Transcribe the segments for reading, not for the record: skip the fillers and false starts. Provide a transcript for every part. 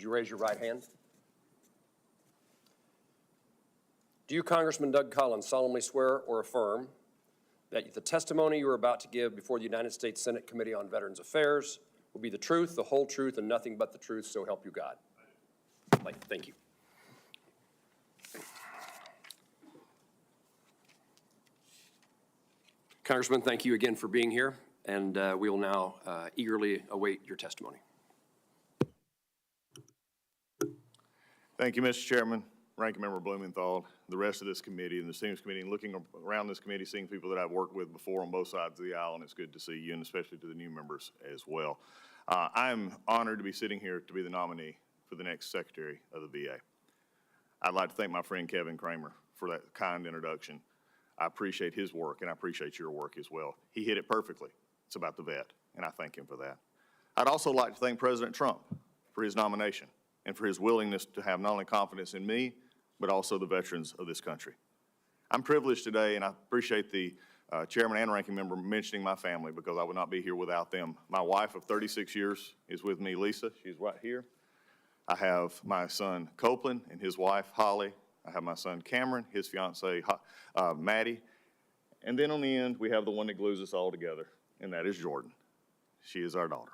you raise your right hand? Do you, Congressman Doug Collins, solemnly swear or affirm that the testimony you are about to give before the United States Senate Committee on Veterans Affairs will be the truth, the whole truth, and nothing but the truth, so help you God? Thank you. Congressman, thank you again for being here, and we will now eagerly await your testimony. Thank you, Mr. Chairman, Ranking Member Blumenthal, the rest of this committee and the Seniors Committee, and looking around this committee, seeing people that I've worked with before on both sides of the aisle, and it's good to see you, and especially to the new members as well. I'm honored to be sitting here to be the nominee for the next Secretary of the VA. I'd like to thank my friend Kevin Kramer for that kind introduction. I appreciate his work, and I appreciate your work as well. He hit it perfectly. It's about the vet, and I thank him for that. I'd also like to thank President Trump for his nomination and for his willingness to have not only confidence in me, but also the veterans of this country. I'm privileged today, and I appreciate the Chairman and Ranking Member mentioning my family, because I would not be here without them. My wife of 36 years is with me, Lisa. She's right here. I have my son, Copeland, and his wife, Holly. I have my son, Cameron, his fiancee, Maddie. And then on the end, we have the one that glues us all together, and that is Jordan. She is our daughter.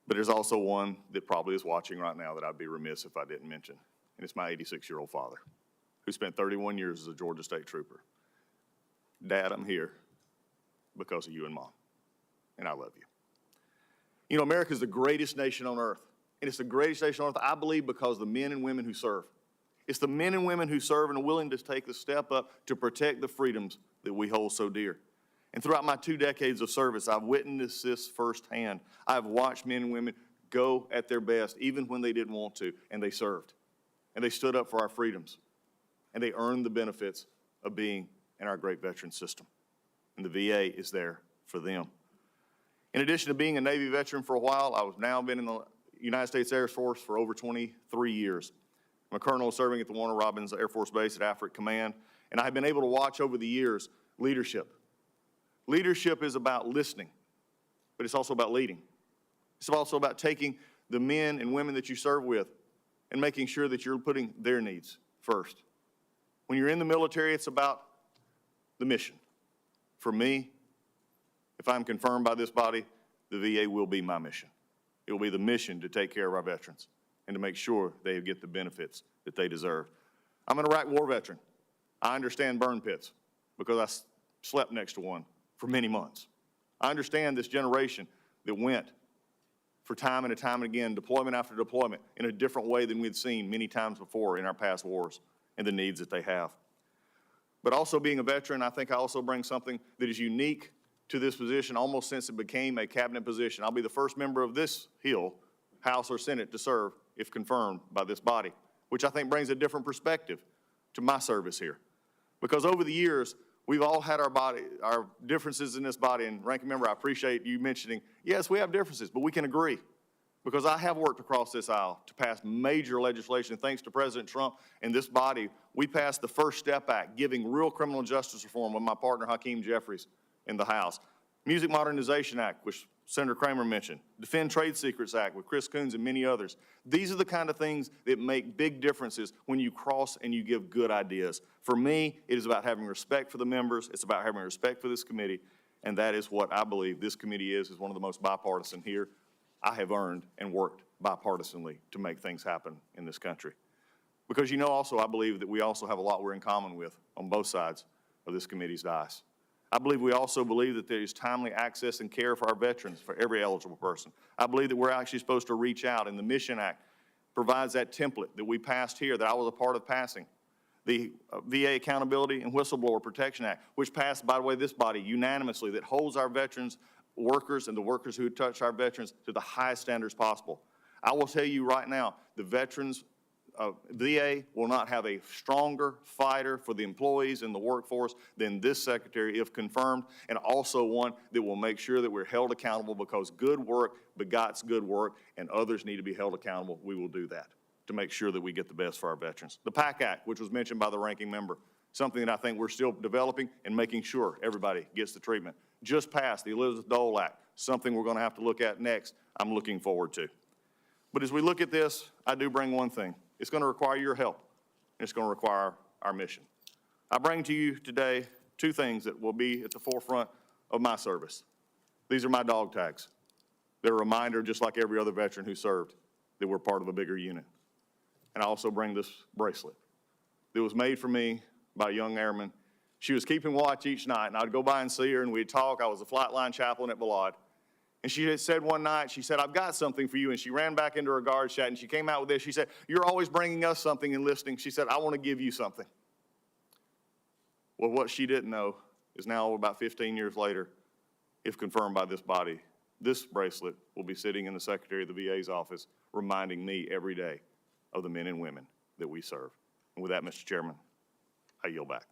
But there's also one that probably is watching right now that I'd be remiss if I didn't mention, and it's my 86-year-old father, who spent 31 years as a Georgia State Trooper. Dad, I'm here because of you and Mom, and I love you. You know, America is the greatest nation on earth, and it's the greatest nation on earth, I believe, because of the men and women who serve. It's the men and women who serve and are willing to take the step up to protect the freedoms that we hold so dear. And throughout my 2 decades of service, I've witnessed this firsthand. I've watched men and women go at their best, even when they didn't want to, and they served. And they stood up for our freedoms. And they earned the benefits of being in our great veteran system. And the VA is there for them. In addition to being a Navy veteran for a while, I've now been in the United States Air Force for over 23 years. I'm a colonel serving at the Warner Robins Air Force Base at Afric Command, and I've been able to watch over the years leadership. Leadership is about listening, but it's also about leading. It's also about taking the men and women that you serve with and making sure that you're putting their needs first. When you're in the military, it's about the mission. For me, if I'm confirmed by this body, the VA will be my mission. It will be the mission to take care of our veterans and to make sure they get the benefits that they deserve. I'm an Iraq War veteran. I understand burn pits because I slept next to one for many months. I understand this generation that went for time and time and again, deployment after deployment, in a different way than we'd seen many times before in our past wars, and the needs that they have. But also being a veteran, I think I also bring something that is unique to this position almost since it became a cabinet position. I'll be the first member of this Hill, House or Senate, to serve if confirmed by this body, which I think brings a different perspective to my service here. Because over the years, we've all had our differences in this body, and Ranking Member, I appreciate you mentioning, yes, we have differences, but we can agree. Because I have worked across this aisle to pass major legislation. Thanks to President Trump and this body, we passed the First Step Act, giving real criminal justice reform with my partner Hakeem Jeffries in the House. Music Modernization Act, which Senator Kramer mentioned. Defend Trade Secrets Act with Chris Coons and many others. These are the kind of things that make big differences when you cross and you give good ideas. For me, it is about having respect for the members. It's about having respect for this committee. And that is what I believe this committee is one of the most bipartisan here. I have earned and worked bipartisanly to make things happen in this country. Because you know also, I believe that we also have a lot we're in common with on both sides of this committee's dais. I believe we also believe that there is timely access and care for our veterans, for every eligible person. I believe that we're actually supposed to reach out, and the Mission Act provides that template that we passed here, that I was a part of passing. The VA Accountability and Whistleblower Protection Act, which passed, by the way, this body unanimously, that holds our veterans, workers, and the workers who touch our veterans to the highest standards possible. I will tell you right now, the veterans VA will not have a stronger fighter for the employees in the workforce than this secretary, if confirmed, and also one that will make sure that we're held accountable, because good work begots good work, and others need to be held accountable. We will do that to make sure that we get the best for our veterans. The PAC Act, which was mentioned by the ranking member, something that I think we're still developing and making sure everybody gets the treatment. Just passed the Elizabeth Dole Act, something we're going to have to look at next. I'm looking forward to. But as we look at this, I do bring one thing. It's going to require your help, and it's going to require our mission. I bring to you today two things that will be at the forefront of my service. These are my dog tags. They're a reminder, just like every other veteran who served, that we're part of a bigger unit. And I also bring this bracelet that was made for me by a young airman. She was keeping watch each night, and I'd go by and see her, and we'd talk. I was a flight line chaplain at Balad. And she had said one night, she said, I've got something for you. And she ran back into her guard chat, and she came out with this. She said, you're always bringing us something and listening. She said, I want to give you something. Well, what she didn't know is now, about 15 years later, if confirmed by this body, this bracelet will be sitting in the Secretary of the VA's office, reminding me every day of the men and women that we serve. And with that, Mr. Chairman, I yield back.